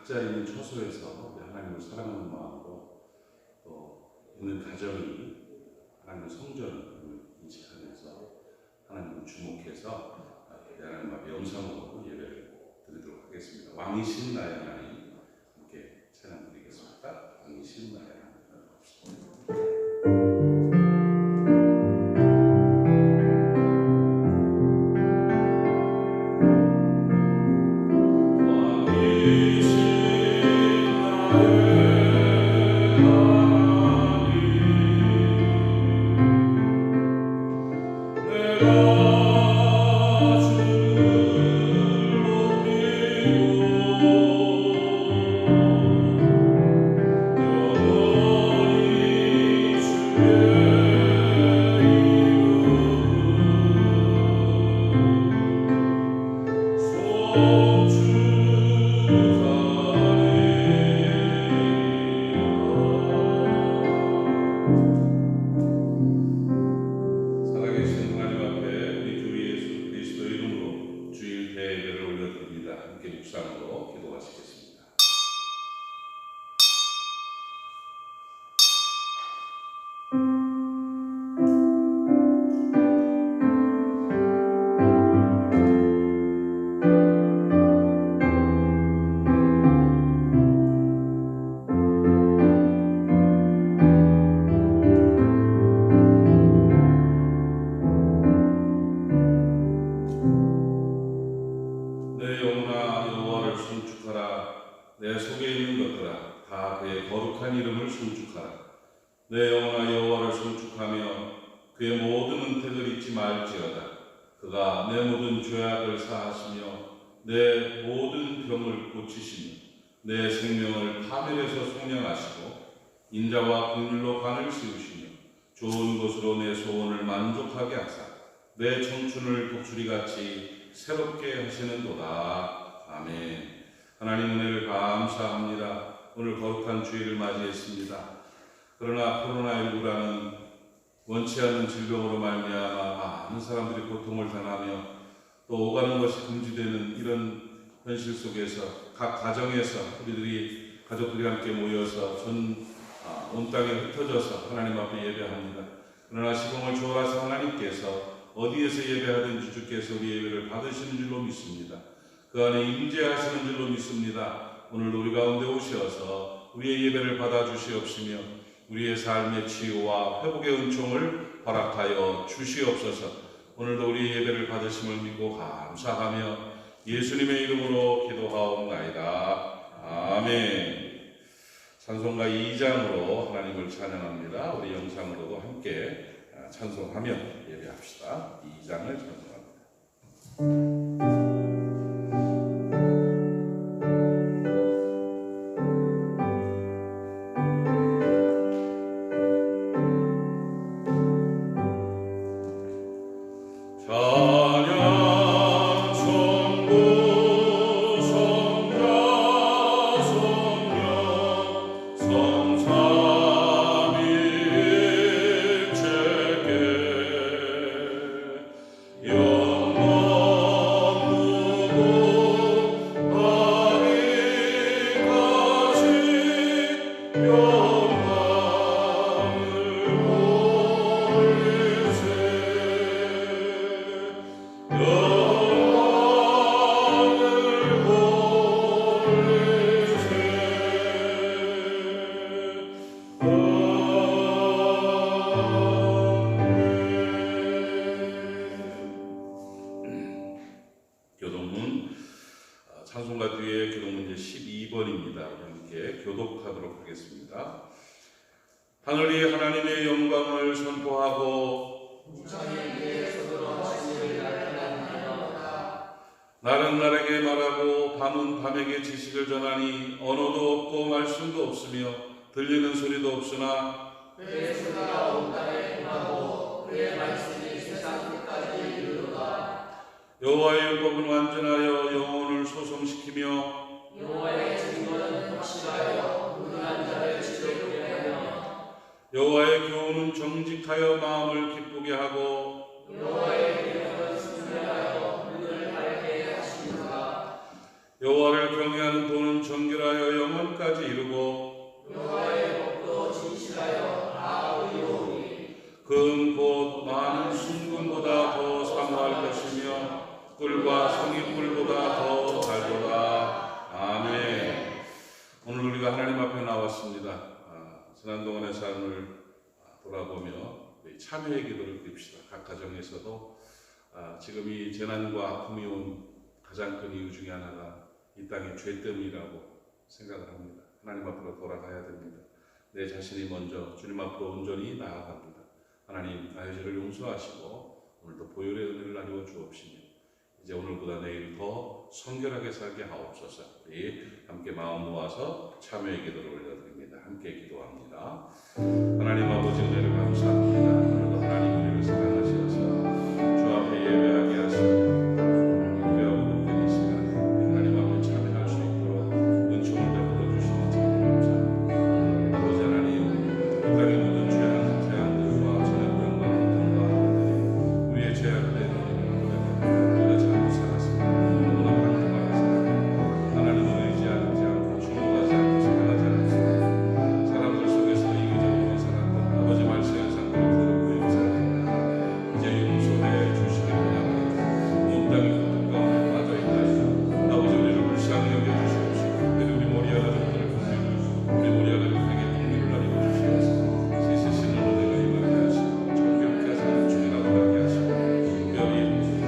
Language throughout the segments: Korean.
각자 있는 처소에서 하나님을 사랑하는 마음으로 또 있는 가정이 하나님의 성전을 인식하면서 하나님을 주목해서 하나님 앞에 영상으로 예배를 드리도록 하겠습니다. 왕이신 나의 하나님 함께 찬양 드리겠습니다. 왕이신 나의 하나님. 내 속에 있는 것들아 다 그의 거룩한 이름을 송축하라. 내 영혼아 여호와를 송축하며 그의 모든 은택을 잊지 말지어다. 그가 내 모든 죄악을 사하시며 내 모든 병을 고치시며 내 생명을 파멸에서 속량하시고 인자와 긍휼로 관을 씌우시며 좋은 것으로 내 소원을 만족하게 하사 내 청춘을 독수리같이 새롭게 하시는도다. 아멘. 하나님 은혜를 감사합니다. 오늘 거룩한 주일을 맞이했습니다. 그러나 코로나19라는 원치 않는 질병으로 말미암아 많은 사람들이 고통을 당하며 또 오가는 것이 금지되는 이런 현실 속에서 각 가정에서 우리들이 가족들이 함께 모여서 온 땅에 흩어져서 하나님 앞에 예배합니다. 그러나 시공을 초월하신 하나님께서 어디에서 예배하든지 주께서 우리 예배를 받으시는 줄로 믿습니다. 그 안에 임재하시는 줄로 믿습니다. 오늘 우리 가운데 오셔서 우리의 예배를 받아주시옵시며 우리의 삶의 치유와 회복의 은총을 허락하여 주시옵소서. 오늘도 우리의 예배를 받으심을 믿고 감사하며 예수님의 이름으로 기도하옵나이다. 아멘. 찬송가 2장으로 하나님을 찬양합니다. 우리 영상으로도 함께 찬송하며 예배합시다. 2장을 찬송합니다. 찬송가 뒤에 교독문제 12번입니다. 함께 교독하도록 하겠습니다. 하늘이 하나님의 영광을 선포하고 날은 날에게 말하고 밤은 밤에게 지식을 전하니 언어도 없고 말씀도 없으며 들리는 소리도 없으나 그의 소리가 온 땅에 임하고 그의 말씀이 세상 끝까지 이르도다. 여호와의 율법은 완전하여 영혼을 소성시키며 여호와의 증거는 확실하여 무능한 자를 지혜롭게 하며 여호와의 교훈은 정직하여 마음을 기쁘게 하고 여호와의 계명은 순결하여 눈을 밝게 하시는도다. 여호와를 경외하는 도는 정결하여 꿀과 성잎꿀보다 더 달도다. 아멘. 오늘 우리가 하나님 앞에 나왔습니다. 지난 동안의 삶을 돌아보며 우리 참회의 기도를 드립시다. 각 가정에서도 지금 이 재난과 아픔이 온 가장 큰 이유 중에 하나가 이 땅의 죄 때문이라고 생각을 합니다. 하나님 앞으로 돌아가야 됩니다. 내 자신이 먼저 주님 앞으로 온전히 나아갑니다. 하나님 나의 죄를 용서하시고 오늘도 보혈의 은혜를 나누어 주옵시며 이제 오늘보다 내일 더 성결하게 살게 하옵소서. 우리 함께 마음 모아서 참회의 기도를 올려드립니다. 함께 기도합니다. 하나님 아버지 은혜를 감사합니다. 오늘도 하나님 우리를 사랑하셔서 주 앞에 예배하게 하시고 예배하고 복된 이 시간에 하나님 앞에 참여할 수 있도록 은총을 베풀어 주시니 참 감사합니다. 아버지 하나님 이 땅의 모든 재앙들과 전염병과 고통과 아픔들이 우리의 죄악을 내는 우리가 잘못 살았습니다. 너무나 방탕하게 살았습니다. 하나님을 의지하지 않고 주목하지 않고 사랑하지 않고 사람들 속에서 이기적으로 살았던 아버지 말씀의 상태를 더럽고 살았던 이제 용서해 주시기 원합니다. 온 땅이 고통 가운데 빠져있나이다. 아버지 우리를 불쌍히 여겨주시옵시고 특별히 우리 모리아 가족들을 공유해 주시고 우리 모리아 가족에게 동료를 나누어 주시옵소서. 세세신을 은혜가 임하게 하시고 정결케 하시고 주님하고 하게 하시고 특별히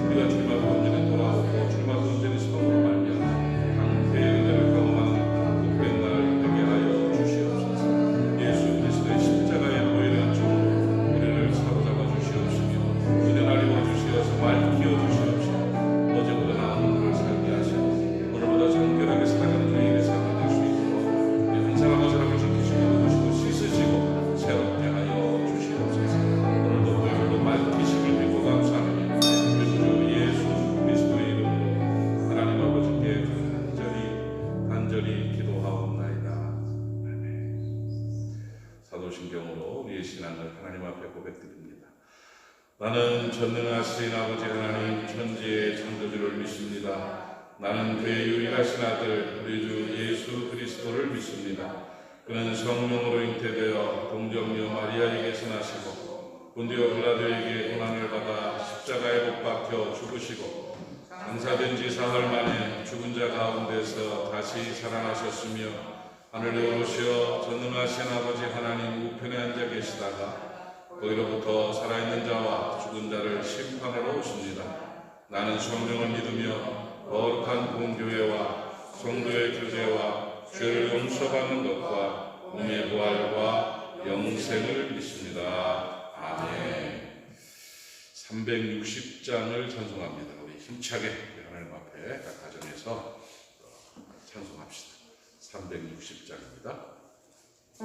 우리가 주님 앞에 온전히 돌아오고 주님 앞에 온전히 서로 말미암아 강태의 은혜를 경험하는 복된 날 되게 하여 주시옵소서. 예수 그리스도의 십자가의 보혈의 은총으로 우리를 사로잡아 주시옵시며 은혜를 입어 주시어서 맑게 키워 주시옵시며 어제보다 나은 오늘을 살게 하시고 오늘보다 정결하게 살아가는 저희의 삶이 될 수 있도록 우리 한 사람 한 사람을 지키시고 도우시고 씻으시고 새롭게 하여 주시옵소서. 오늘도 보혈로 맑히심을 믿고 감사하며 주 예수 그리스도의 이름으로 하나님 아버지께 간절히 기도하옵나이다. 아멘. 사도신경으로 우리의 신앙을 하나님 앞에 고백드립니다. 나는 전능하신 아버지 하나님 천지의 창조주를 믿습니다. 나는 그의 유일하신 아들 우리 주 예수 그리스도를 믿습니다. 그는 성령으로 잉태되어 동정녀 마리아에게서 나시고 본디오 빌라도에게 고난을 받아 십자가에 못 박혀 죽으시고 장사된 지 사흘 만에 죽은 자 가운데서 다시 살아나셨으며 하늘에 오르시어 전능하신 아버지 하나님 우편에 앉아 계시다가 거기로부터 살아있는 자와 죽은 자를 심판하러 오십니다. 나는 성령을 믿으며 거룩한 공교회와 성도의 교제와 죄를 용서받는 것과 몸의 부활과 영생을 믿습니다. 아멘. 360장을 찬송합니다. 우리 힘차게 하나님 앞에 각 가정에서 찬송합시다. 360장입니다. 사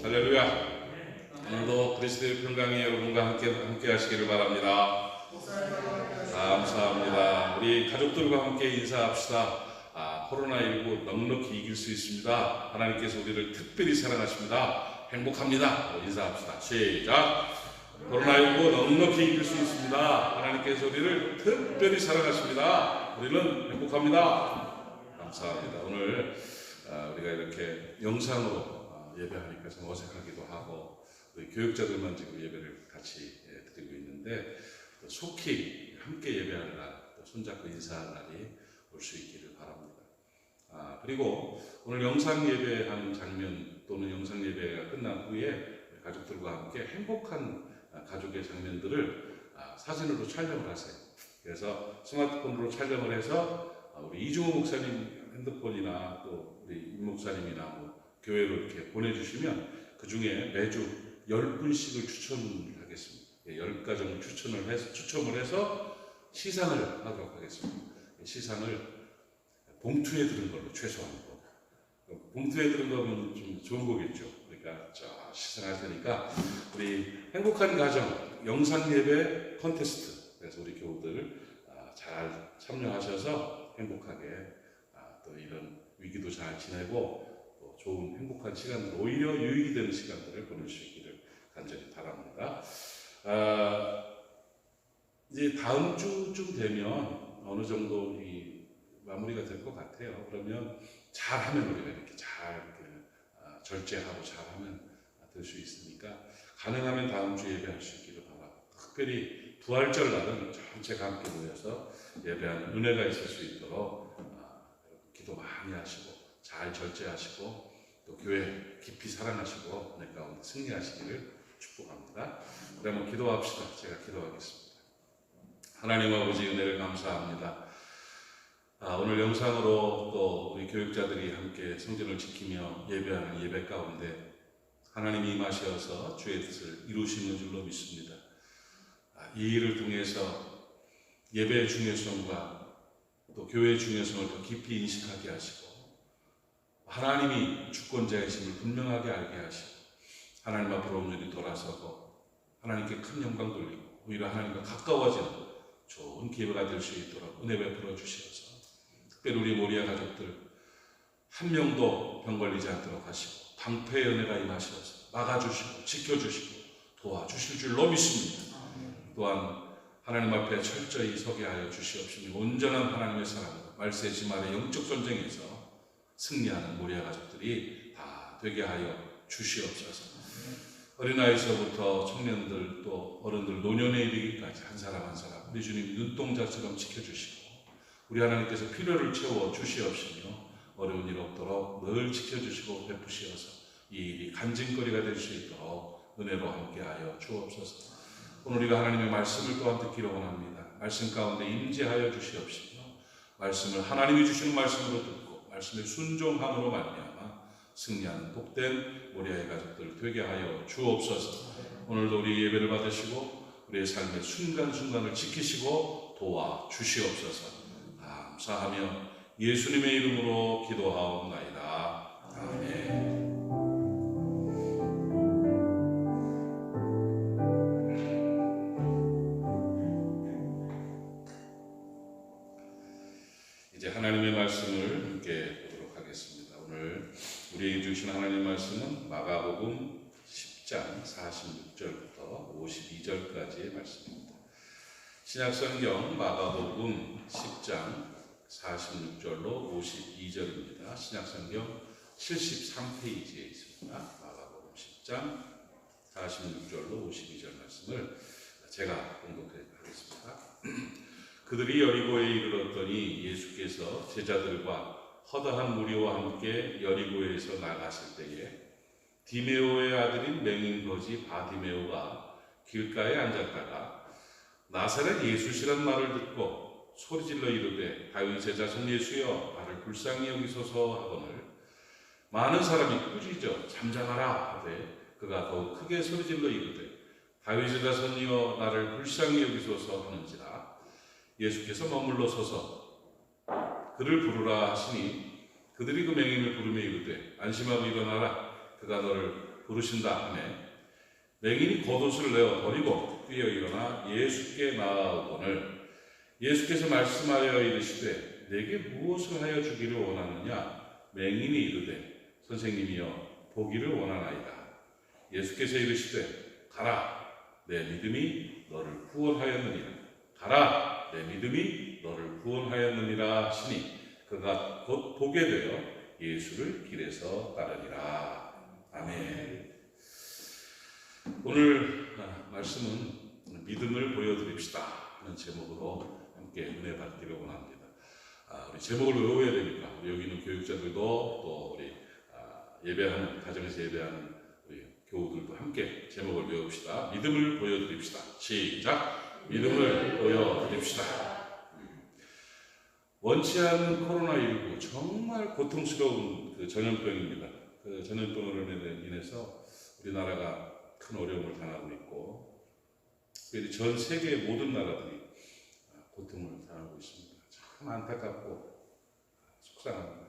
할렐루야. 오늘도 그리스도의 평강이 여러분과 함께 하시기를 바랍니다. 감사합니다. 우리 가족들과 함께 인사합시다. 코로나19 넉넉히 이길 수 있습니다. 하나님께서 우리를 특별히 사랑하십니다. 행복합니다. 인사합시다. 시작. 코로나19 넉넉히 이길 수 있습니다. 하나님께서 우리를 특별히 사랑하십니다. 우리는 행복합니다. 감사합니다. 오늘 우리가 이렇게 영상으로 예배하니까 좀 어색하기도 하고 우리 교육자들만 지금 예배를 같이 드리고 있는데 또 속히 함께 예배할 날, 또 손잡고 인사할 날이 올 수 있기를 바랍니다. 그리고 오늘 영상 예배하는 장면 또는 영상 예배가 끝난 후에 가족들과 함께 행복한 가족의 장면들을 사진으로 촬영을 하세요. 그래서 스마트폰으로 촬영을 해서 우리 이중호 목사님 핸드폰이나 또 우리 임 목사님이나 뭐 교회로 이렇게 보내주시면 그 중에 매주 10분씩을 추천하겠습니다. 10가정을 추첨을 해서 시상을 하도록 하겠습니다. 시상을 봉투에 들은 걸로 최소한 거. 봉투에 들은 거면 좀 좋은 거겠죠. 그러니까 시상할 테니까 우리 행복한 가정 영상 예배 콘테스트. 그래서 우리 교우들 잘 참여하셔서 행복하게 또 이런 위기도 잘 지내고 또 좋은 행복한 시간들, 오히려 유익이 되는 시간들을 보낼 수 있기를 간절히 바랍니다. 이제 다음 주쯤 되면 어느 정도 이 마무리가 될 것 같아요. 그러면 잘하면 우리가 이렇게 잘 절제하고 잘하면 될 수 있으니까 가능하면 다음 주 예배할 수 있기를 바랍니다. 특별히 부활절 날은 전체가 함께 모여서 예배하는 은혜가 있을 수 있도록 기도 많이 하시고 잘 절제하시고 또 교회 깊이 사랑하시고 은혜 가운데 승리하시기를 축복합니다. 그러면 기도합시다. 제가 기도하겠습니다. 하나님 아버지 은혜를 감사합니다. 오늘 영상으로 또 우리 교육자들이 함께 성전을 지키며 예배하는 예배 가운데 하나님이 임하셔서 주의 뜻을 이루시는 줄로 믿습니다. 이 일을 통해서 예배의 중요성과 또 교회의 중요성을 더 깊이 인식하게 하시고 하나님이 주권자이심을 분명하게 알게 하시고 하나님 앞으로 온전히 돌아서고 하나님께 큰 영광 돌리고 오히려 하나님과 가까워지는 좋은 기회가 될 수 있도록 은혜 베풀어 주시옵소서. 특별히 우리 모리아 가족들 한 명도 병 걸리지 않도록 하시고 방패의 은혜가 임하셔서 막아주시고 지켜주시고 도와주실 줄로 믿습니다. 또한 하나님 앞에 철저히 서게 하여 주시옵시며 온전한 하나님의 사랑과 말세지만의 영적 전쟁에서 승리하는 모리아 가족들이 다 되게 하여 주시옵소서. 어린아이서부터 청년들 또 어른들 노년에 이르기까지 한 사람 한 사람 우리 주님 눈동자처럼 지켜주시고 우리 하나님께서 필요를 채워 주시옵시며 어려운 일 없도록 늘 지켜주시고 베푸시어서 이 일이 간증거리가 될 수 있도록 은혜로 함께하여 주옵소서. 오늘 우리가 하나님의 말씀을 또한 듣기를 원합니다. 말씀 가운데 임재하여 주시옵시며 말씀을 하나님이 주시는 말씀으로 듣고 말씀에 순종함으로 말미암아 승리하는 복된 모리아의 가족들 되게 하여 주옵소서. 오늘도 우리 예배를 받으시고 우리의 삶의 순간순간을 지키시고 도와 주시옵소서. 감사하며 예수님의 이름으로 기도하옵나이다. 아멘. 이제 하나님의 말씀을 함께 보도록 하겠습니다. 오늘 우리에게 주신 하나님의 말씀은 마가복음 10장 46절부터 52절까지의 말씀입니다. 신약성경 마가복음 10장 46절로 52절입니다. 신약성경 73페이지에 있습니다. 마가복음 10장 46절로 52절 말씀을 제가 공독하겠습니다. 그들이 여리고에 이르렀더니 예수께서 제자들과 허다한 무리와 함께 여리고에서 나가실 때에 디메오의 아들인 맹인 거지 바디메오가 길가에 앉았다가 나사렛 예수시란 말을 듣고 소리질러 이르되 다윗의 자손 예수여 나를 불쌍히 여기소서 하거늘 많은 사람이 꾸짖어 잠잠하라 하되 그가 더욱 크게 소리질러 이르되 다윗의 자손이여 나를 불쌍히 여기소서 하는지라 예수께서 머물러 서서 그를 부르라 하시니 그들이 그 맹인을 부르며 이르되 안심하고 일어나라 그가 너를 부르신다 하매 맹인이 겉옷을 내어 버리고 뛰어 일어나 예수께 나아오거늘 예수께서 말씀하여 이르시되 내게 무엇을 하여 주기를 원하느냐 맹인이 이르되 선생님이여 보기를 원하나이다. 예수께서 이르시되 가라 내 믿음이 너를 구원하였느니라. 가라 내 믿음이 너를 구원하였느니라 하시니 그가 곧 보게 되어 예수를 길에서 따르니라. 아멘. 오늘 말씀은 믿음을 보여드립시다 하는 제목으로 함께 은혜 받기를 원합니다. 우리 제목을 외워야 되니까 우리 여기 있는 교육자들도 또 우리 예배하는 가정에서 예배하는 우리 교우들도 함께 제목을 외웁시다. 믿음을 보여드립시다. 시작. 믿음을 보여드립시다. 원치 않는 코로나19 정말 고통스러운 그 전염병입니다. 그 전염병으로 인해서 우리나라가 큰 어려움을 당하고 있고 전 세계의 모든 나라들이 고통을 당하고 있습니다. 참 안타깝고 속상합니다.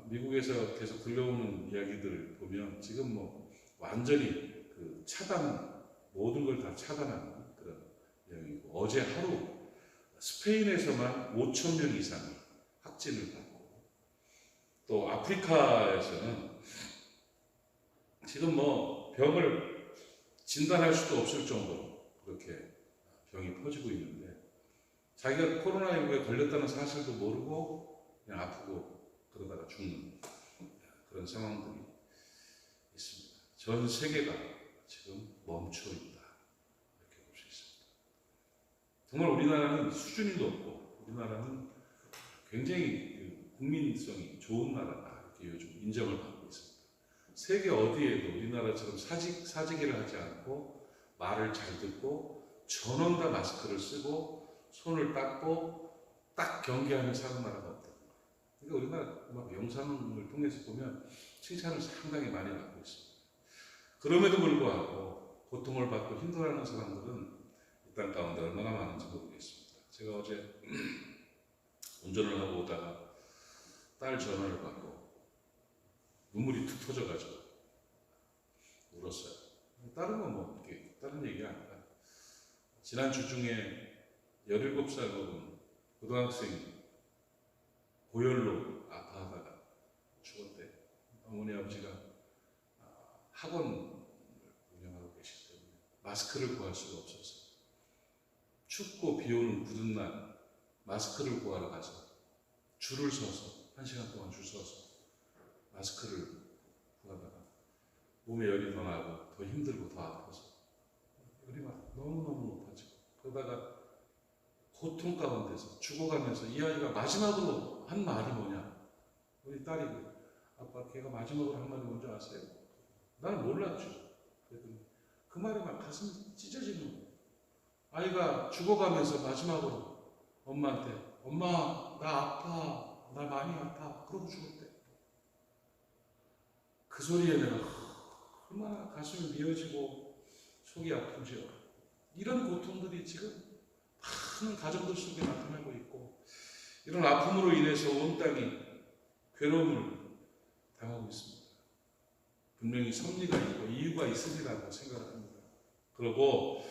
미국에서 계속 들려오는 이야기들을 보면 지금 뭐 완전히 그 차단, 모든 걸 다 차단하는 그런 이야기고 어제 하루 스페인에서만 5,000명 이상이 확진을 받고 또 아프리카에서는 지금 뭐 병을 진단할 수도 없을 정도로 그렇게 병이 퍼지고 있는데 자기가 코로나19에 걸렸다는 사실도 모르고 그냥 아프고 그러다가 죽는 그런 상황들이 있습니다. 전 세계가 지금 멈춰 있다 이렇게 볼 수 있습니다. 정말 우리나라는 수준이 높고 우리나라는 굉장히 국민성이 좋은 나라다 이렇게 요즘 인정을 받고 있습니다. 세계 어디에도 우리나라처럼 사직을 하지 않고 말을 잘 듣고 전원 다 마스크를 쓰고 손을 닦고 딱 경계하며 사는 나라가 없다. 그러니까 우리나라 막 영상을 통해서 보면 칭찬을 상당히 많이 받고 있습니다. 그럼에도 불구하고 고통을 받고 힘들어하는 사람들은 이 땅 가운데 얼마나 많은지 모르겠습니다. 제가 어제 운전을 하고 오다가 딸 전화를 받고 눈물이 툭 터져가지고 울었어요. 다른 건 뭐 이렇게 다른 얘기가 아니라 지난 주 중에 17살 먹은 고등학생이 고열로 아파하다가 죽었대. 어머니 아버지가 학원을 운영하고 계시기 때문에 마스크를 구할 수가 없어서 춥고 비 오는 굳은 날 마스크를 구하러 가서 줄을 서서 1시간 동안 줄 서서 마스크를 구하다가 몸에 열이 더 나고 더 힘들고 더 아파서 열이 막 너무너무 높아지고 그러다가 고통 가운데서 죽어가면서 이 아이가 마지막으로 한 말이 뭐냐, 우리 딸이 아빠 걔가 마지막으로 한 말이 뭔지 아세요? 나는 몰랐죠. 그랬더니 그 말에 막 가슴이 찢어지는 거예요. 아이가 죽어가면서 마지막으로 엄마한테 엄마 나 아파, 나 많이 아파 그러고 죽었대. 그 소리에 내가 얼마나 가슴이 미어지고 속이 아픈지요. 이런 고통들이 지금 많은 가정들 속에 나타나고 있고 이런 아픔으로 인해서 온 땅이 괴로움을 당하고 있습니다. 분명히 섭리가 있고 이유가 있으리라고 생각합니다. 그리고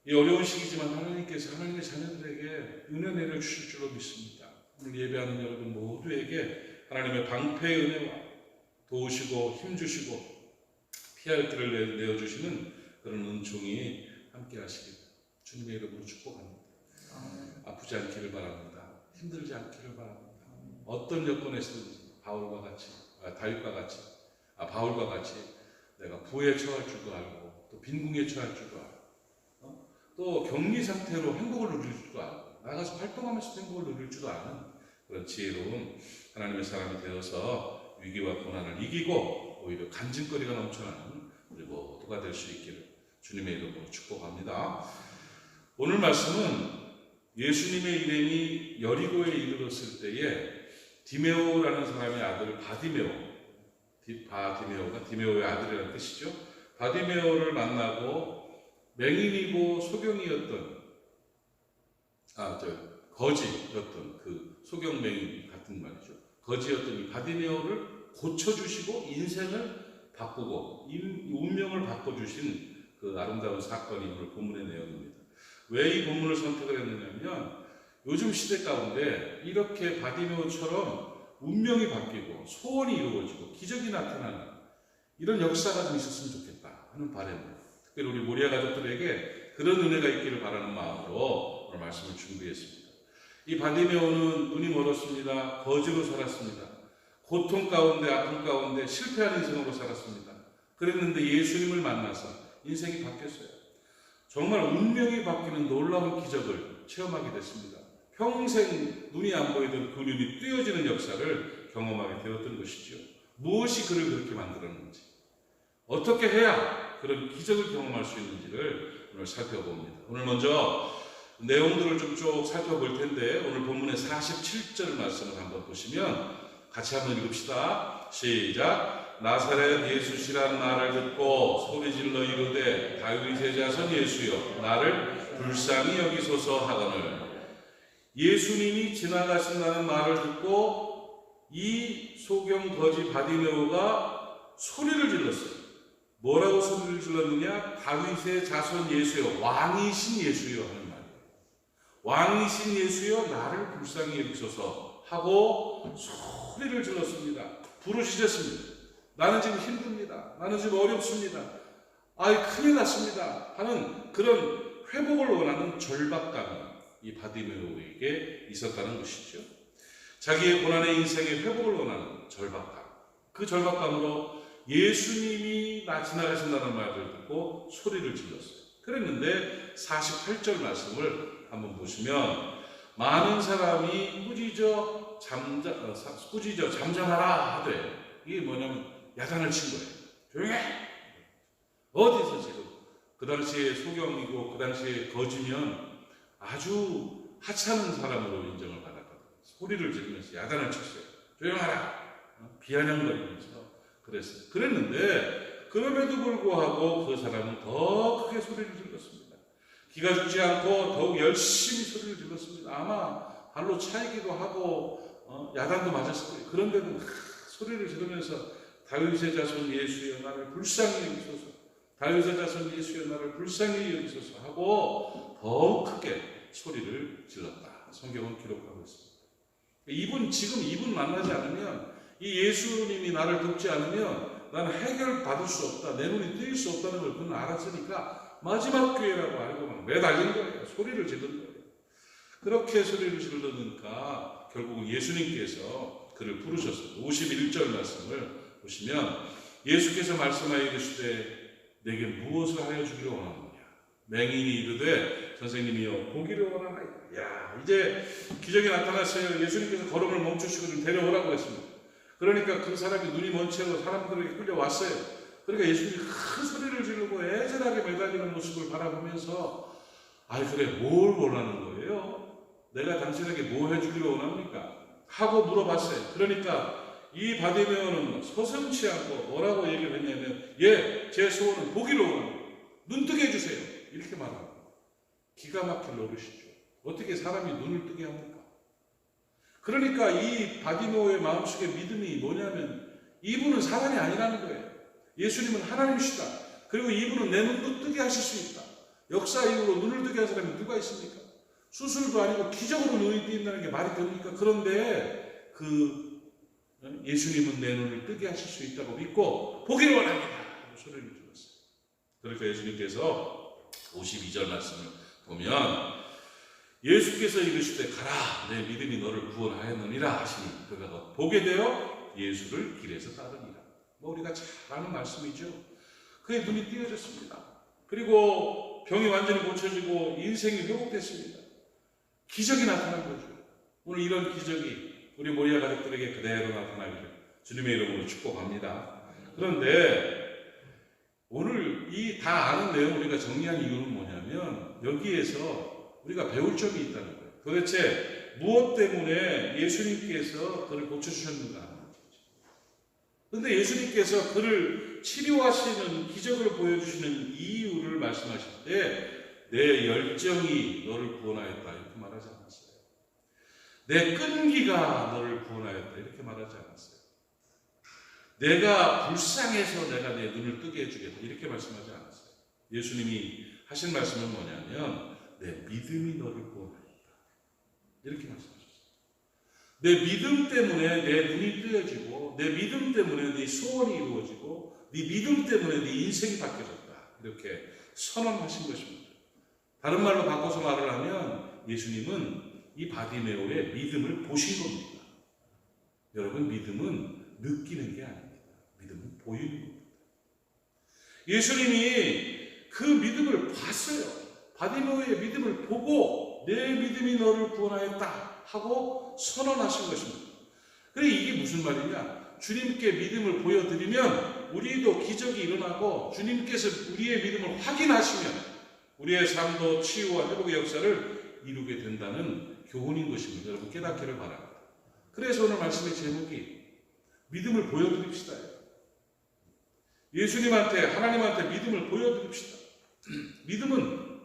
이 어려운 시기지만 하나님께서 하나님의 자녀들에게 은혜 내려주실 줄로 믿습니다. 오늘 예배하는 여러분 모두에게 하나님의 방패의 은혜와 도우시고 힘주시고 피할 길을 내어주시는 그런 은총이 함께 하시길 주님의 이름으로 축복합니다. 아프지 않기를 바랍니다. 힘들지 않기를 바랍니다. 어떤 여건에서든지 다윗과 같이 바울과 같이 내가 부에 처할 줄도 알고 또 빈궁에 처할 줄도 알고 또 격리 상태로 행복을 누릴 줄도 알고 나가서 활동하면서 행복을 누릴 줄도 아는 그런 지혜로운 하나님의 사람이 되어서 위기와 고난을 이기고 오히려 간증거리가 넘쳐나는 우리 모두가 될 수 있기를 주님의 이름으로 축복합니다. 오늘 말씀은 예수님의 일행이 여리고에 이르렀을 때에 디메오라는 사람의 아들 바디메오가 디메오의 아들이라는 뜻이죠. 바디메오를 만나고 맹인이고 소경이었던 거지였던 그 소경맹인 같은 말이죠. 거지였던 이 바디메오를 고쳐주시고 인생을 바꾸고 이 운명을 바꿔주신 그 아름다운 사건이 오늘 본문의 내용입니다. 왜 이 본문을 선택을 했느냐면 요즘 시대 가운데 이렇게 바디메오처럼 운명이 바뀌고 소원이 이루어지고 기적이 나타나는 이런 역사가 좀 있었으면 좋겠다 하는 바람으로 특별히 우리 모리아 가족들에게 그런 은혜가 있기를 바라는 마음으로 오늘 말씀을 준비했습니다. 이 바디메오는 눈이 멀었습니다. 거지로 살았습니다. 고통 가운데 아픔 가운데 실패한 인생으로 살았습니다. 그랬는데 예수님을 만나서 인생이 바뀌었어요. 정말 운명이 바뀌는 놀라운 기적을 체험하게 됐습니다. 평생 눈이 안 보이던 그 눈이 뜨여지는 역사를 경험하게 되었던 것이죠. 무엇이 그를 그렇게 만들었는지, 어떻게 해야 그런 기적을 경험할 수 있는지를 오늘 살펴봅니다. 오늘 먼저 내용들을 좀 쭉 살펴볼 텐데 오늘 본문의 47절 말씀을 한번 보시면 같이 한번 읽읍시다. 시작. 나사렛 예수시란 말을 듣고 소리질러 이르되 다윗의 자손 예수여 나를 불쌍히 여기소서 하거늘. 예수님이 지나가신다는 말을 듣고 이 소경 거지 바디메오가 소리를 질렀어요. 뭐라고 소리를 질렀느냐? 다윗의 자손 예수여, 왕이신 예수여 하는 말이에요. 왕이신 예수여 나를 불쌍히 여기소서 하고 소리를 질렀습니다. 부르짖었습니다. 나는 지금 힘듭니다. 나는 지금 어렵습니다. 큰일 났습니다 하는 그런 회복을 원하는 절박감이 이 바디메오에게 있었다는 것이죠. 자기의 고난의 인생의 회복을 원하는 절박감. 그 절박감으로 예수님이 지나가신다는 말을 듣고 소리를 질렀어요. 그랬는데 48절 말씀을 한번 보시면 많은 사람이 꾸짖어 잠잠하라 하되 이게 뭐냐면 야단을 친 거예요. 조용해! 어디서 지금 그 당시에 소경이고 그 당시에 거지면 아주 하찮은 사람으로 인정을 받았거든요. 소리를 지르면서 야단을 쳤어요. 조용하라! 비아냥거리면서 그랬어요. 그랬는데 그럼에도 불구하고 그 사람은 더 크게 소리를 질렀습니다. 기가 죽지 않고 더욱 열심히 소리를 질렀습니다. 아마 발로 차이기도 하고 야단도 맞았을 거예요. 그런데도 소리를 지르면서 다윗의 자손 예수여 나를 불쌍히 여기소서, 다윗의 자손 예수여 나를 불쌍히 여기소서 하고 더 크게 소리를 질렀다. 성경은 기록하고 있습니다. 지금 이분 만나지 않으면 이 예수님이 나를 돕지 않으면 나는 해결받을 수 없다, 내 눈이 뜨일 수 없다는 걸 그는 알았으니까 마지막 기회라고 알고 막 매달린 거예요. 소리를 지른 거예요. 그렇게 소리를 지르니까 결국 예수님께서 그를 부르셨어요. 51절 말씀을 보시면 예수께서 말씀하여 이르시되 내게 무엇을 하여 주기를 원하느냐. 맹인이 이르되 선생님이여 보기를 원하나이다. 야, 이제 기적이 나타났어요. 예수님께서 걸음을 멈추시고 좀 데려오라고 했습니다. 그러니까 그 사람이 눈이 먼 채로 사람들에게 끌려왔어요. 그러니까 예수님이 큰 소리를 지르고 애절하게 매달리는 모습을 바라보면서 그래 뭘 원하는 거예요? 내가 당신에게 뭐 해주기를 원합니까? 하고 물어봤어요. 그러니까 이 바디메오는 서슴치 않고 뭐라고 얘기를 했냐면 제 소원은 보기를 원합니다. 눈 뜨게 해주세요. 이렇게 말합니다. 기가 막힐 노릇이죠. 어떻게 사람이 눈을 뜨게 합니까? 그러니까 이 바디메오의 마음속에 믿음이 뭐냐면 이분은 사람이 아니라는 거예요. 예수님은 하나님이시다. 그리고 이분은 내 눈도 뜨게 하실 수 있다. 역사 이후로 눈을 뜨게 한 사람이 누가 있습니까? 수술도 아니고 기적으로 눈이 뜨인다는 게 말이 됩니까? 그런데 예수님은 내 눈을 뜨게 하실 수 있다고 믿고 보기를 원합니다. 하고 소리를 질렀어요. 그러니까 예수님께서 52절 말씀을 보면 예수께서 이르시되 가라 내 믿음이 너를 구원하였느니라 하시니 그가 보게 되어 예수를 길에서 따르니라. 우리가 잘 아는 말씀이죠. 그의 눈이 띄어졌습니다. 그리고 병이 완전히 고쳐지고 인생이 회복됐습니다. 기적이 나타난 거죠. 오늘 이런 기적이 우리 모리아 가족들에게 그대로 나타나기를 주님의 이름으로 축복합니다. 그런데 오늘 이 다 아는 내용 우리가 정리한 이유는 뭐냐면 여기에서 우리가 배울 점이 있다는 거예요. 도대체 무엇 때문에 예수님께서 그를 고쳐주셨는가 하는 거죠. 그런데 예수님께서 그를 치료하시는 기적을 보여주시는 이유를 말씀하실 때 내 열정이 너를 구원하였다 이렇게 말하지 않았어요. 내 끈기가 너를 구원하였다 이렇게 말하지 않았어요. 내가 불쌍해서 내가 내 눈을 뜨게 해주겠다 이렇게 말씀하지 않았어요. 예수님이 하신 말씀은 뭐냐면 내 믿음이 너를 구원하였다 이렇게 말씀하셨어요. 내 믿음 때문에 내 눈이 뜨여지고 내 믿음 때문에 네 소원이 이루어지고 네 믿음 때문에 네 인생이 바뀌어졌다 이렇게 선언하신 것입니다. 다른 말로 바꿔서 말을 하면 예수님은 이 바디메오의 믿음을 보신 겁니다. 여러분, 믿음은 느끼는 게 아닙니다. 믿음은 보이는 겁니다. 예수님이 그 믿음을 봤어요. 바디메오의 믿음을 보고 내 믿음이 너를 구원하였다 하고 선언하신 것입니다. 그래, 이게 무슨 말이냐? 주님께 믿음을 보여드리면 우리도 기적이 일어나고 주님께서 우리의 믿음을 확인하시면 우리의 삶도 치유와 회복의 역사를 이루게 된다는 교훈인 것입니다. 여러분, 깨닫기를 바랍니다. 그래서 오늘 말씀의 제목이 믿음을 보여드립시다. 예수님한테, 하나님한테 믿음을 보여드립시다. 믿음은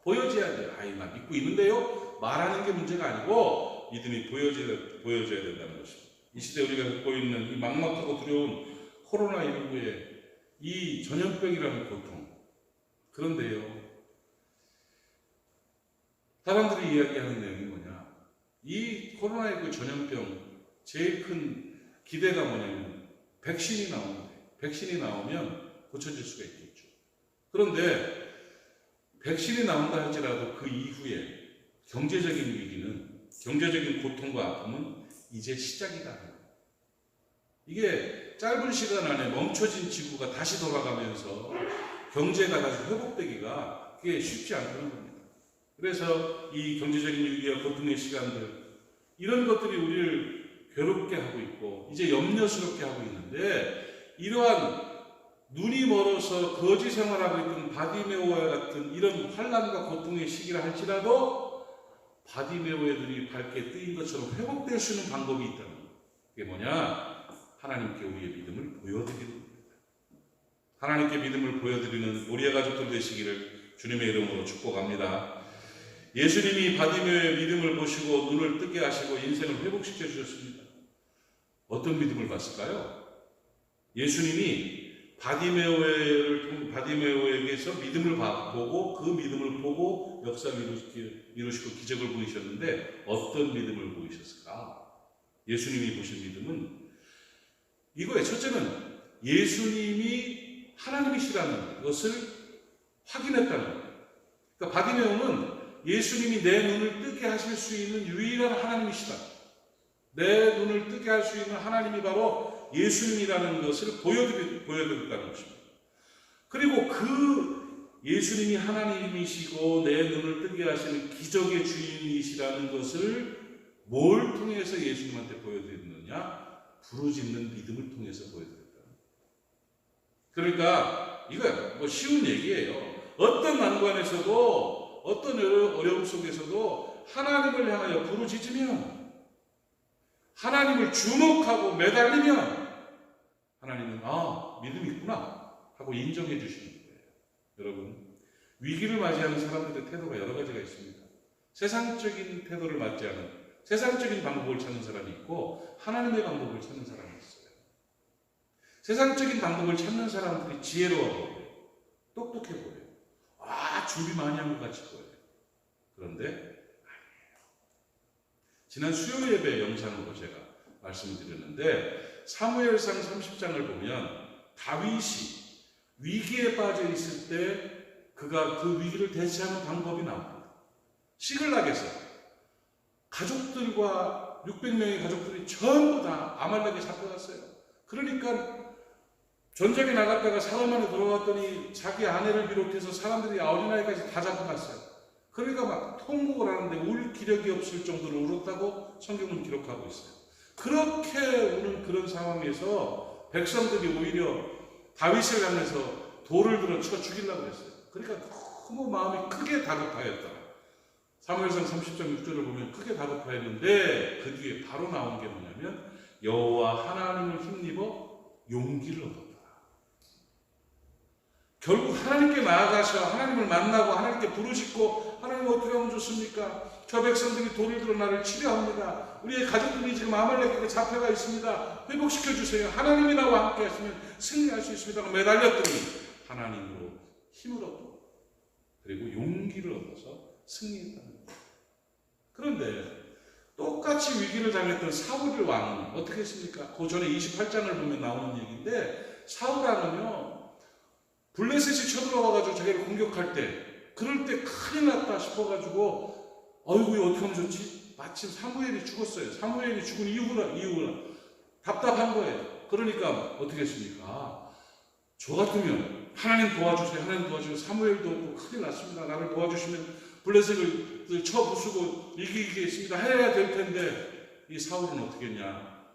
보여져야 돼요. 나 믿고 있는데요. 말하는 게 문제가 아니고 믿음이 보여져야 된다는 것입니다. 이 시대 우리가 겪고 있는 이 막막하고 두려운 코로나19의 이 전염병이라는 고통. 그런데요, 사람들이 이야기하는 내용이 뭐냐? 이 코로나19 전염병 제일 큰 기대가 뭐냐면 백신이 나오는데, 백신이 나오면 고쳐질 수가 있겠죠. 그런데 백신이 나온다 할지라도 그 이후에 경제적인 위기는, 경제적인 고통과 아픔은 이제 시작이다. 이게 짧은 시간 안에 멈춰진 지구가 다시 돌아가면서 경제가 다시 회복되기가 그게 쉽지 않다는 겁니다. 그래서 이 경제적인 위기와 고통의 시간들, 이런 것들이 우리를 괴롭게 하고 있고 이제 염려스럽게 하고 있는데, 이러한 눈이 멀어서 거지 생활하고 있던 바디메오와 같은 이런 환난과 고통의 시기라 할지라도 바디메오의 눈이 밝게 뜨인 것처럼 회복될 수 있는 방법이 있다는 거예요. 그게 뭐냐? 하나님께 우리의 믿음을 보여드리는 겁니다. 하나님께 믿음을 보여드리는 우리의 가족들 되시기를 주님의 이름으로 축복합니다. 예수님이 바디메오의 믿음을 보시고 눈을 뜨게 하시고 인생을 회복시켜 주셨습니다. 어떤 믿음을 봤을까요? 예수님이 바디메오에게서 믿음을 보고 그 믿음을 보고 역사를 이루시고 기적을 보이셨는데 어떤 믿음을 보이셨을까? 예수님이 보신 믿음은 이거예요. 첫째는 예수님이 하나님이시라는 것을 확인했다는 거예요. 그러니까 바디메오는 예수님이 내 눈을 뜨게 하실 수 있는 유일한 하나님이시다. 내 눈을 뜨게 할 수 있는 하나님이 바로 예수님이라는 것을 보여드렸다는 것입니다. 그리고 그 예수님이 하나님이시고 내 눈을 뜨게 하시는 기적의 주인이시라는 것을 뭘 통해서 예수님한테 보여드렸느냐? 부르짖는 믿음을 통해서 보여드렸다. 그러니까 이거 뭐 쉬운 얘기예요. 어떤 난관에서도 어떤 어려움 속에서도 하나님을 향하여 부르짖으면, 하나님을 주목하고 매달리면 하나님은 믿음이 있구나 하고 인정해 주시는 거예요. 여러분, 위기를 맞이하는 사람들의 태도가 여러 가지가 있습니다. 세상적인 태도를 맞이하는, 세상적인 방법을 찾는 사람이 있고 하나님의 방법을 찾는 사람이 있어요. 세상적인 방법을 찾는 사람들이 지혜로워 보여요. 똑똑해 보여요. 준비 많이 한 것 같이 보여요. 그런데 아니에요. 지난 수요 예배 영상으로 제가 말씀을 드렸는데 사무엘상 30장을 보면 다윗이 위기에 빠져 있을 때 그가 그 위기를 대처하는 방법이 나옵니다. 시글락에서 가족들과 600명의 가족들이 전부 다 아말렉에 잡혀갔어요. 그러니까 전쟁에 나갔다가 사흘 만에 돌아왔더니 자기 아내를 비롯해서 사람들이 어린아이까지 다 잡혀갔어요. 그러니까 막 통곡을 하는데 울 기력이 없을 정도로 울었다고 성경은 기록하고 있어요. 그렇게 우는 그런 상황에서 백성들이 오히려 다윗을 향해서 돌을 들어 쳐 죽이려고 했어요. 그러니까 너무 마음이 크게 다급하였다. 사무엘상 30장 6절을 보면 크게 다급하였는데 그 뒤에 바로 나온 게 뭐냐면 여호와 하나님을 힘입어 용기를 얻었다. 결국 하나님께 나아가서 하나님을 만나고 하나님께 부르짖고 하나님 어떻게 하면 좋습니까? 저 백성들이 돌을 들어 나를 치려합니다. 우리의 가족들이 지금 아말렉에게 잡혀가 있습니다. 회복시켜 주세요. 하나님이 나와 함께 하시면 승리할 수 있습니다. 매달렸더니 하나님으로 힘을 얻고 그리고 용기를 얻어서 승리했다는 거예요. 그런데 똑같이 위기를 당했던 사울 왕은 어떻게 했습니까? 그 전에 28장을 보면 나오는 얘기인데 사울 왕은요 블레셋이 쳐들어와가지고 자기를 공격할 때 그럴 때 큰일 났다 싶어가지고 어이구 이거 어떻게 하면 좋지? 마침 사무엘이 죽었어요. 사무엘이 죽은 이유가 답답한 거예요. 그러니까 어떻게 했습니까? 저 같으면 하나님 도와주세요. 하나님 도와주세요. 사무엘도 없고 큰일 났습니다. 나를 도와주시면 블레셋을 쳐 부수고 이기겠습니다. 해야 될 텐데 이 사울은 어떻게 했냐?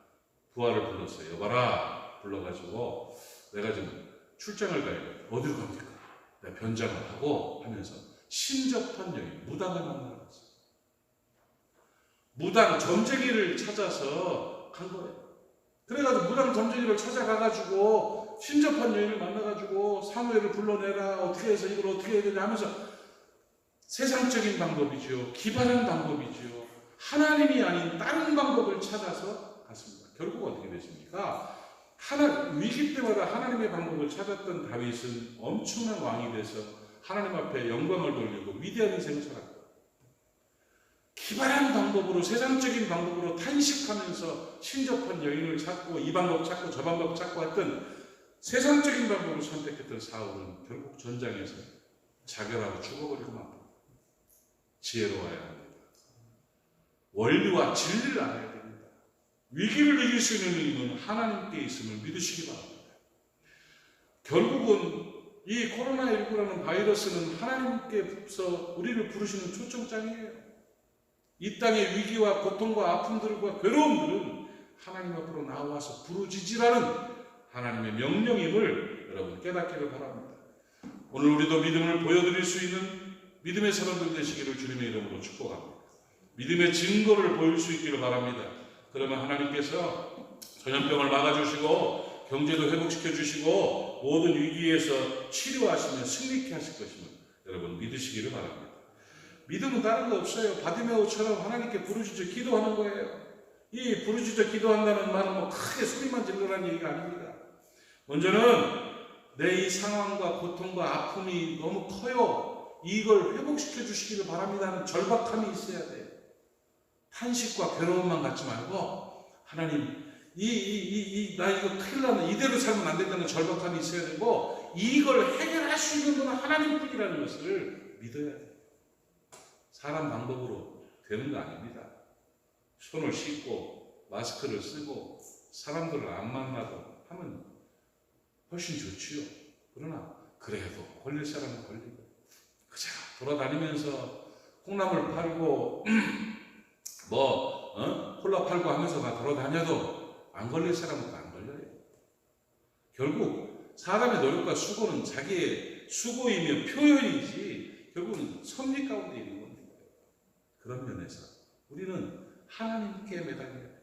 부하를 불렀어요. 여봐라 불러가지고 내가 지금 출장을 가야 돼. 어디로 갑니까? 내가 변장을 하고 하면서 신접한 여인 무당을 만나러 갔어요. 무당 점쟁이를 찾아서 간 거예요. 그래가지고 무당 점쟁이를 찾아가가지고 신접한 여인을 만나가지고 사무엘을 불러내라 어떻게 해서 이걸 어떻게 해야 되냐 하면서 세상적인 방법이죠. 기발한 방법이죠. 하나님이 아닌 다른 방법을 찾아서 갔습니다. 결국 어떻게 됐습니까? 위기 때마다 하나님의 방법을 찾았던 다윗은 엄청난 왕이 돼서 하나님 앞에 영광을 돌리고 위대한 인생을 살았고 기발한 방법으로 세상적인 방법으로 탄식하면서 신접한 여인을 찾고 이 방법 찾고 저 방법 찾고 했던 세상적인 방법을 선택했던 사울은 결국 전장에서 자결하고 죽어버리고 맙니다. 지혜로워야 합니다. 원리와 진리를 알아야 됩니다. 위기를 이길 수 있는 힘은 하나님께 있음을 믿으시기 바랍니다. 결국은 이 코로나19라는 바이러스는 하나님께서 우리를 부르시는 초청장이에요. 이 땅의 위기와 고통과 아픔들과 괴로움들은 하나님 앞으로 나와서 부르짖으라는 하나님의 명령임을 여러분 깨닫기를 바랍니다. 오늘 우리도 믿음을 보여드릴 수 있는 믿음의 사람들 되시기를 주님의 이름으로 축복합니다. 믿음의 증거를 보일 수 있기를 바랍니다. 그러면 하나님께서 전염병을 막아주시고 경제도 회복시켜 주시고 모든 위기에서 치료하시며 승리케 하실 것임을 여러분 믿으시기를 바랍니다. 믿음은 다른 거 없어요. 바디메오처럼 하나님께 부르짖어 기도하는 거예요. 이 부르짖어 기도한다는 말은 뭐 크게 소리만 질러라는 얘기가 아닙니다. 먼저는 내 이 상황과 고통과 아픔이 너무 커요. 이걸 회복시켜 주시기를 바랍니다 하는 절박함이 있어야 돼요. 탄식과 괴로움만 갖지 말고 하나님 나 이거 큰일 나네. 이대로 살면 안 된다는 절박함이 있어야 되고 이걸 해결할 수 있는 분은 하나님뿐이라는 것을 믿어야 돼요. 사람 방법으로 되는 거 아닙니다. 손을 씻고 마스크를 쓰고 사람들을 안 만나고 하면 훨씬 좋지요. 그러나 그래도 걸릴 사람은 걸리고 그저 돌아다니면서 콩나물 팔고 콜라 팔고 하면서 막 돌아다녀도 안 걸릴 사람은 안 걸려요. 결국 사람의 노력과 수고는 자기의 수고이며 표현이지 결국은 섭리 가운데 있는 겁니다. 그런 면에서 우리는 하나님께 매달려야 돼요.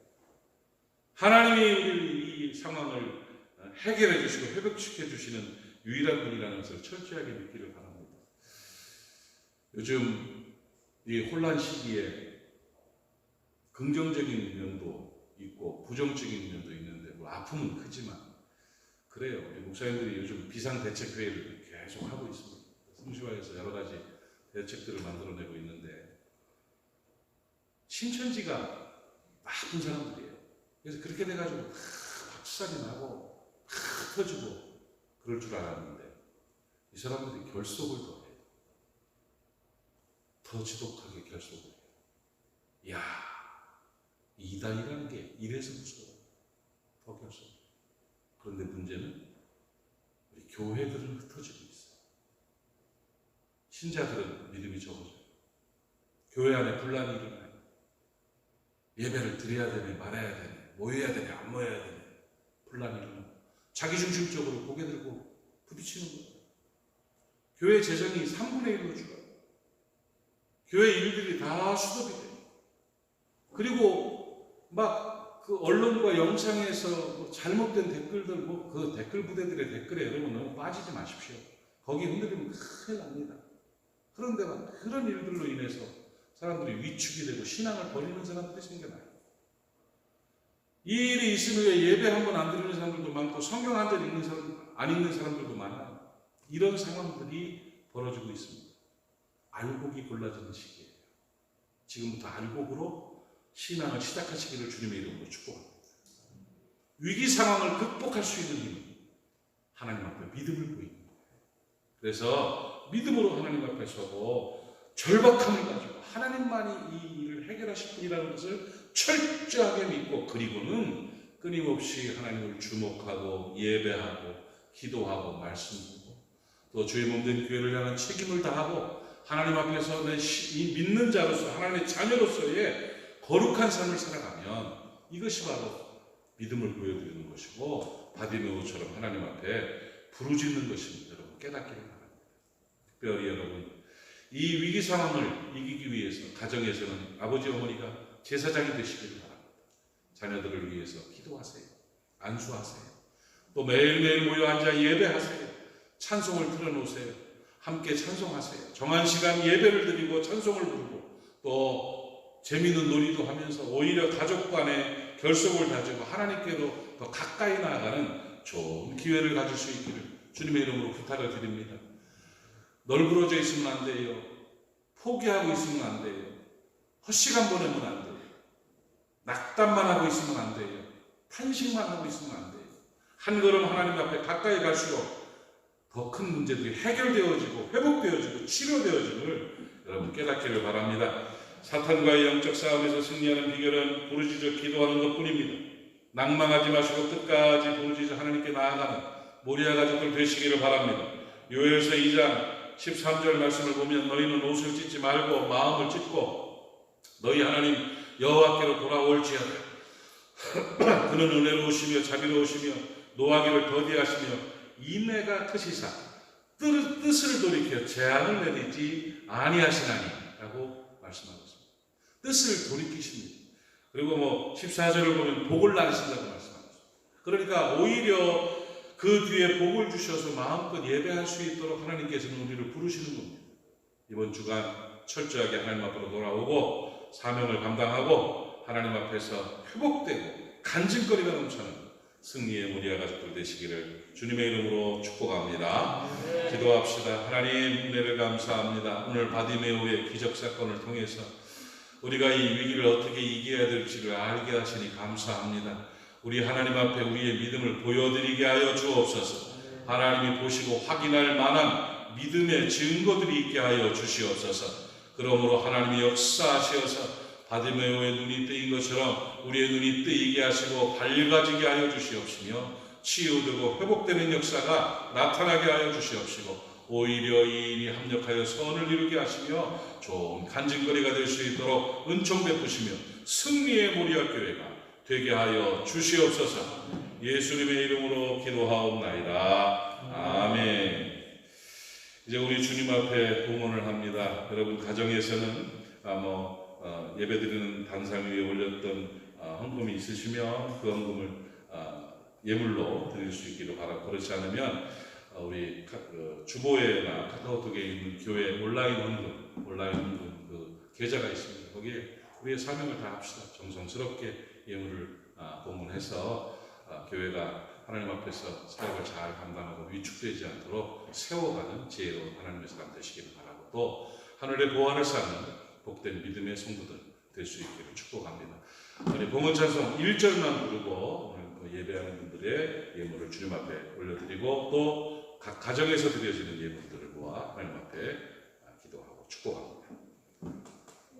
하나님이 우리 이 상황을 해결해 주시고 회복시켜 주시는 유일한 분이라는 것을 철저하게 믿기를 바랍니다. 요즘 이 혼란 시기에 긍정적인 면도 있고 부정적인 면도 있는데 뭐 아픔은 크지만 그래요. 목사님들이 요즘 비상대책회의를 계속 하고 있습니다. 성시화에서 여러 가지 대책들을 만들어내고 있는데 신천지가 나쁜 사람들이에요. 그래서 그렇게 돼가지고 박수살이 나고 터지고 그럴 줄 알았는데 이 사람들이 결속을 더 해요. 더 지독하게 결속을 해요. 이야, 이단이라는 게 이래서 무서워요. 더 결속. 그런데 문제는 우리 교회들은 흩어지고 있어요. 신자들은 믿음이 적어져요. 교회 안에 분란이 일어나요. 예배를 드려야 되네, 말아야 되네, 모여야 되네, 안 모여야 되네. 분란이 일어나요. 자기중심적으로 고개 들고 부딪히는 거예요. 교회 재정이 3분의 1로 줄어요. 교회 일들이 다 수습이 돼요. 그리고 막 그 언론과 영상에서 뭐 잘못된 댓글들, 그 댓글 부대들의 댓글에 여러분 너무 빠지지 마십시오. 거기 흔들리면 큰일 납니다. 그런데 그런 일들로 인해서 사람들이 위축이 되고 신앙을 버리는 사람들이 생겨나요. 이 일이 있으면 예배 한 번 안 드리는 사람들도 많고 성경 한 절 읽는 사람 안 읽는 사람들도 많아요. 이런 상황들이 벌어지고 있습니다. 알곡이 골라지는 시기예요. 지금부터 알곡으로 신앙을 시작하시기를 주님의 이름으로 축복합니다. 위기 상황을 극복할 수 있는 힘은 하나님 앞에 믿음을 보입니다. 그래서 믿음으로 하나님 앞에 서고 절박함을 가지고 하나님만이 이 일을 해결하실 분이라는 것을 철저하게 믿고, 그리고는 끊임없이 하나님을 주목하고 예배하고 기도하고 말씀하고 또 주의 몸된 교회를 향한 책임을 다하고 하나님 앞에서 이 믿는 자로서 하나님의 자녀로서의 거룩한 삶을 살아가면 이것이 바로 믿음을 보여드리는 것이고 바디메오처럼 하나님 앞에 부르짖는 것입니다. 여러분 깨닫기를 바랍니다. 특별히 여러분 이 위기 상황을 이기기 위해서 가정에서는 아버지 어머니가 제사장이 되시기를 바랍니다. 자녀들을 위해서 기도하세요. 안수하세요. 또 매일매일 모여 앉아 예배하세요. 찬송을 틀어놓으세요. 함께 찬송하세요. 정한 시간 예배를 드리고 찬송을 부르고 또 재미있는 놀이도 하면서 오히려 가족 간의 결속을 다지고 하나님께로 더 가까이 나아가는 좋은 기회를 가질 수 있기를 주님의 이름으로 부탁을 드립니다. 널브러져 있으면 안 돼요. 포기하고 있으면 안 돼요. 헛시간 보내면 안 돼요. 낙담만 하고 있으면 안 돼요. 탄식만 하고 있으면 안 돼요. 한 걸음 하나님 앞에 가까이 갈수록 더 큰 문제들이 해결되어지고 회복되어지고 치료되어짐을 여러분 깨닫기를 바랍니다. 사탄과의 영적 싸움에서 승리하는 비결은 부르짖어 기도하는 것뿐입니다. 낭망하지 마시고 끝까지 부르짖어 하나님께 나아가는 모리아 가족들 되시기를 바랍니다. 요엘서 2장 13절 말씀을 보면 너희는 옷을 찢지 말고 마음을 찢고 너희 하나님 여호와께로 돌아올지어다. 그는 은혜로우시며 자비로우시며 노하기를 더디하시며 인애가 크시사 뜻을 돌이켜 재앙을 내리지 아니하시나니 라고 말씀하고 있습니다. 뜻을 돌이키십니다. 그리고 14절을 보면 복을 나르신다고 말씀하고 있습니다. 그러니까 오히려 그 뒤에 복을 주셔서 마음껏 예배할 수 있도록 하나님께서는 우리를 부르시는 겁니다. 이번 주간 철저하게 하나님 앞으로 돌아오고 사명을 감당하고 하나님 앞에서 회복되고 간증거리가 넘쳐나는 승리의 모리아 가족들 되시기를 주님의 이름으로 축복합니다. 기도합시다. 하나님 은혜를 감사합니다. 오늘 바디메오의 기적 사건을 통해서 우리가 이 위기를 어떻게 이겨야 될지를 알게 하시니 감사합니다. 우리 하나님 앞에 우리의 믿음을 보여드리게 하여 주옵소서. 하나님이 보시고 확인할 만한 믿음의 증거들이 있게 하여 주시옵소서. 그러므로 하나님이 역사하셔서 바디메오의 눈이 뜨인 것처럼 우리의 눈이 뜨이게 하시고 밝아지게 하여 주시옵시며 치유되고 회복되는 역사가 나타나게 하여 주시옵시고 오히려 이 일이 합력하여 선을 이루게 하시며 좋은 간증거리가 될 수 있도록 은총 베푸시며 승리의 모리아 교회가 되게 하여 주시옵소서. 예수님의 이름으로 기도하옵나이다. 아멘. 이제 우리 주님 앞에 봉헌을 합니다. 여러분 가정에서는 예배드리는 단상 위에 올렸던 헌금이 있으시면 그 헌금을 예물로 드릴 수 있기를 바라고, 그렇지 않으면 우리 주보회나 카카오톡에 있는 교회 온라인 헌금 그 계좌가 있습니다. 거기에 우리의 사명을 다합시다. 정성스럽게 예물을 봉헌해서 교회가 하나님 앞에서 사역을 잘 감당하고 위축되지 않도록 세워가는 지혜로운 하나님의 사람 되시기를 바라고, 또 하늘의 보화를 쌓는 복된 믿음의 성도들 될 수 있기를 축복합니다. 우리 봉헌 찬송 1절만 부르고 오늘 예배하는 분들의 예물을 주님 앞에 올려드리고 또 각 가정에서 드려지는 예물들을 모아 하나님 앞에 기도하고 축복합니다.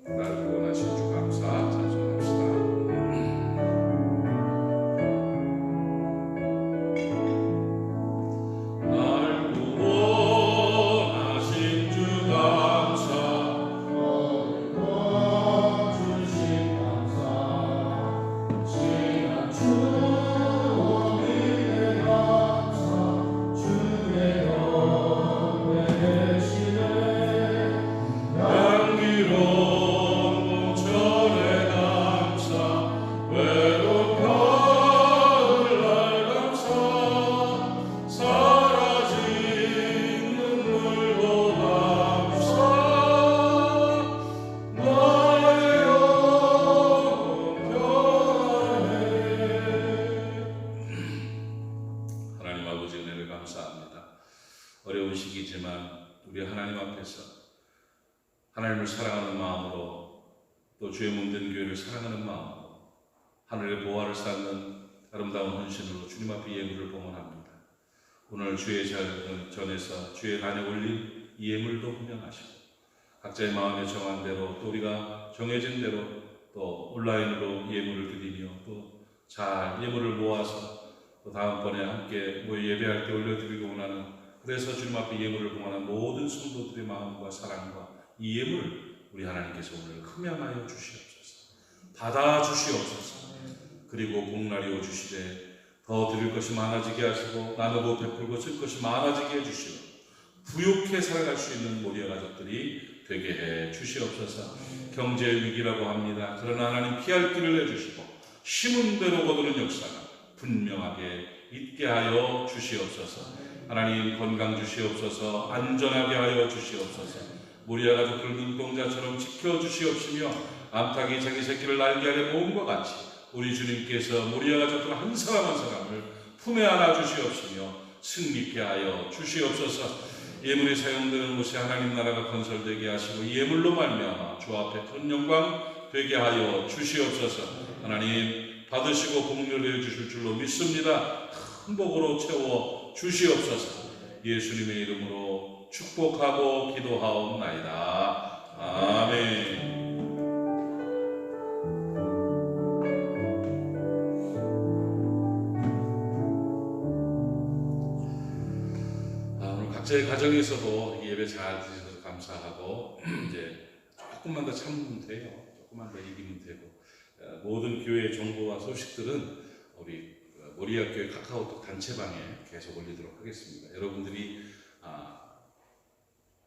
나를 구원하신 주 감사 찬송합시다. 향기로운 어려운 시기지만 우리 하나님 앞에서 하나님을 사랑하는 마음으로 또 주의 몸된 교회를 사랑하는 마음으로 하늘의 보화를 쌓는 아름다운 헌신으로 주님 앞에 예물을 봉헌합니다. 오늘 주의 전에서 주의 단에 올린 이 예물도 훈련하시고 각자의 마음에 정한 대로 또 우리가 정해진 대로 또 온라인으로 예물을 드리며 또 잘 예물을 모아서 또 다음번에 함께 예배할 때 올려드리고 원하는 그래서 주님 앞에 예물을 봉헌한 모든 성도들의 마음과 사랑과 이 예물을 우리 하나님께서 오늘 흠양하여 주시옵소서. 받아 주시옵소서. 그리고 복날이어 주시되 더 드릴 것이 많아지게 하시고 나누고 베풀고 쓸 것이 많아지게 해주시고 부욕해 살아갈 수 있는 모리아 가족들이 되게 해 주시옵소서. 경제 위기라고 합니다. 그러나 하나님 피할 길을 내주시고 심은 대로 거두는 역사가 분명하게 있게 하여 주시옵소서. 하나님 건강 주시옵소서. 안전하게 하여 주시옵소서. 모리아 가족들 눈동자처럼 지켜주시옵시며 암탉이 자기 새끼를 날개 아래 모음과 같이 우리 주님께서 모리아 가족들 한 사람 한 사람을 품에 안아 주시옵시며 승리케 하여 주시옵소서. 예물이 사용되는 곳에 하나님 나라가 건설되게 하시고 예물로 말미암아 주 앞에 큰 영광 되게 하여 주시옵소서. 하나님 받으시고 복렬해 주실 줄로 믿습니다. 큰 복으로 채워 주시옵소서. 예수님의 이름으로 축복하고 기도하옵나이다. 아멘. 각자의 가정에서도 예배 잘 드셔서 감사하고 이제 조금만 더 참으면 돼요. 조금만 더 이기면 되고 모든 교회의 정보와 소식들은 우리 모리아 교회 카카오톡 단체방에 계속 올리도록 하겠습니다. 여러분들이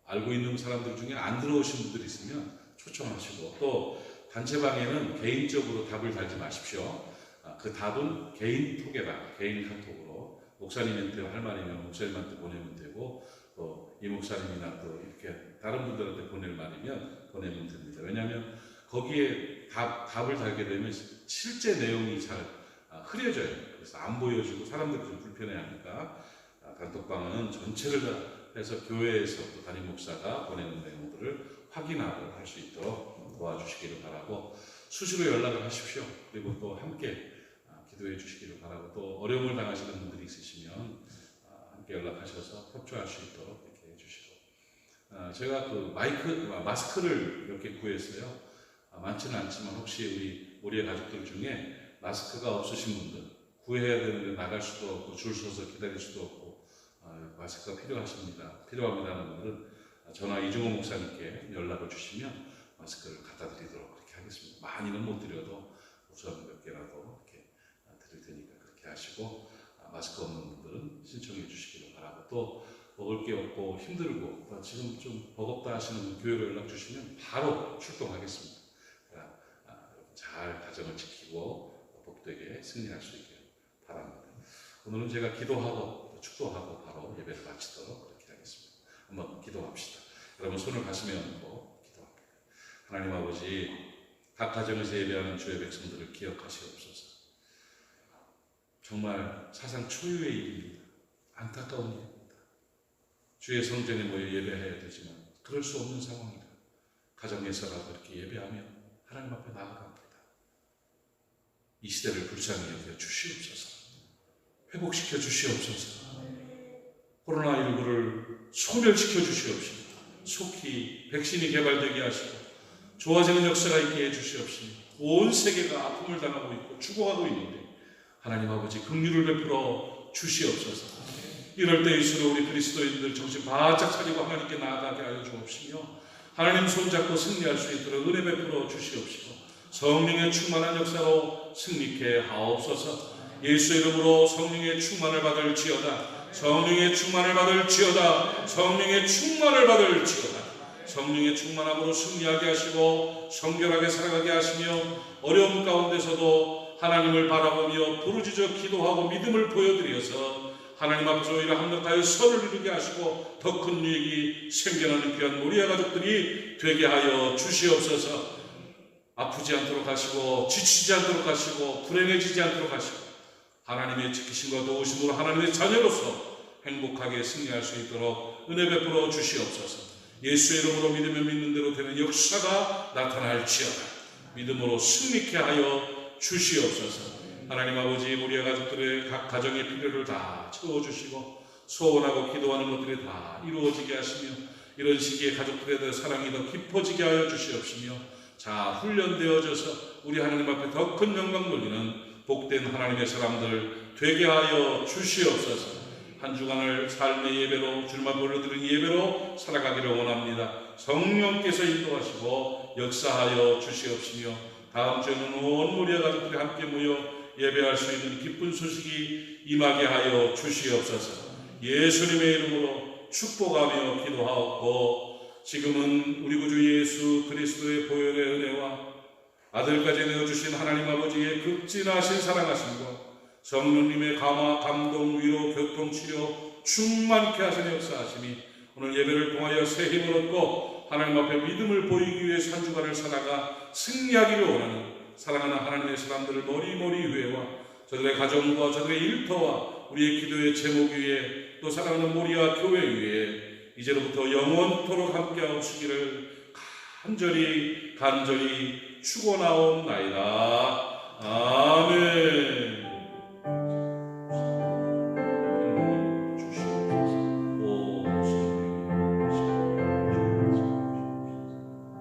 알고 있는 사람들 중에 안 들어오신 분들 있으면 초청하시고 또 단체방에는 개인적으로 답을 달지 마십시오. 그 답은 개인 톡에다 개인 카톡으로 목사님한테 할 말이면 목사님한테 보내면 되고 또 이 목사님이나 또 이렇게 다른 분들한테 보낼 말이면 보내면 됩니다. 왜냐하면 거기에 답을 달게 되면 실제 내용이 잘 흐려져요. 그래서 안 보여지고 사람들이 좀 불편해하니까 단톡방은 전체를 다 해서 교회에서 또 담임 목사가 보내는 내용들을 확인하고 할 수 있도록 도와주시기를 바라고 수시로 연락을 하십시오. 그리고 또 함께 기도해 주시기를 바라고 또 어려움을 당하시는 분들이 있으시면 함께 연락하셔서 협조할 수 있도록 이렇게 해주시고 제가 그 마스크를 몇 개 구했어요. 많지는 않지만 혹시 우리 모리아 가족들 중에 마스크가 없으신 분들 구해야 되는데 나갈 수도 없고 줄 서서 기다릴 수도 없고 마스크가 필요합니다 하는 분들은 전화 이중호 목사님께 연락을 주시면 마스크를 갖다 드리도록 그렇게 하겠습니다. 많이는 못 드려도 우선 몇 개라도 이렇게 드릴 테니까 그렇게 하시고 마스크 없는 분들은 신청해 주시기를 바라고 또 먹을 게 없고 힘들고 지금 좀 버겁다 하시는 교회로 연락 주시면 바로 출동하겠습니다. 그러니까 잘 가정을 지키고 복되게 승리할 수 있길 바랍니다. 오늘은 제가 기도하고 축도하고 바로 예배를 마치도록 그렇게 하겠습니다. 한번 기도합시다. 여러분 손을 가슴에 얹고 기도합니다. 하나님 아버지 각 가정에서 예배하는 주의 백성들을 기억하시옵소서. 정말 사상 초유의 일입니다. 안타까운 일입니다. 주의 성전에 모여 예배해야 되지만 그럴 수 없는 상황이다. 가정에서라도 이렇게 예배하며 하나님 앞에 나아갑니다. 이 시대를 불쌍히 여겨 주시옵소서. 회복시켜 주시옵소서. 코로나19를 소멸시켜 주시옵시고 속히 백신이 개발되게 하시고 좋아지는 역사가 있게 해주시옵시며 온 세계가 아픔을 당하고 있고 죽어가고 있는데 하나님 아버지 긍휼을 베풀어 주시옵소서. 이럴 때일수록 우리 그리스도인들 정신 바짝 차리고 하나님께 나아가게 하여 주옵시며 하나님 손잡고 승리할 수 있도록 은혜 베풀어 주시옵시고 성령의 충만한 역사로 승리케 하옵소서. 예수 이름으로 성령의 충만을 받을지어다. 성령의 충만을 받을지어다. 성령의 충만을 받을지어다. 성령의 충만함으로 승리하게 하시고 성결하게 살아가게 하시며 어려움 가운데서도 하나님을 바라보며 부르짖어 기도하고 믿음을 보여드려서 하나님 앞에서 오히려 합력하여 선을 이루게 하시고 더 큰 유익이 생겨나는 귀한 모리아 가족들이 되게 하여 주시옵소서. 아프지 않도록 하시고 지치지 않도록 하시고 불행해지지 않도록 하시고 하나님의 지키심과 도우심으로 하나님의 자녀로서 행복하게 승리할 수 있도록 은혜 베풀어 주시옵소서. 예수의 이름으로 믿으면 믿는 대로 되는 역사가 나타날지어다. 믿음으로 승리케 하여 주시옵소서. 하나님 아버지, 우리의 가족들의 각 가정의 필요를 다 채워주시고 소원하고 기도하는 것들이 다 이루어지게 하시며 이런 시기에 가족들에 대해 사랑이 더 깊어지게 하여 주시옵시며 자 훈련되어져서 우리 하나님 앞에 더 큰 영광 돌리는 복된 하나님의 사람들 되게 하여 주시옵소서. 한 주간을 삶의 예배로 주님 앞에 올려드린 예배로 살아가기를 원합니다. 성령께서 인도하시고 역사하여 주시옵시며 다음 주에는 온 우리의 가족들이 함께 모여 예배할 수 있는 기쁜 소식이 임하게 하여 주시옵소서. 예수님의 이름으로 축복하며 기도하옵고 지금은 우리 구주 예수 그리스도의 보혈의 은혜와 아들까지 내어주신 하나님 아버지의 극진하신 사랑하심과 성령님의 감화, 감동, 위로, 교통, 치료 충만케 하시는 역사하심이 오늘 예배를 통하여 새 힘을 얻고 하나님 앞에 믿음을 보이기 위해 한 주간을 살아가 승리하기를 원하는 사랑하는 하나님의 사람들을 머리머리 위에와 저들의 가정과 저들의 일터와 우리의 기도의 제목 위에 또 사랑하는 모리아 교회 위에 이제로부터 영원토록 함께하시기를 간절히 축원하옵나이다. 아멘.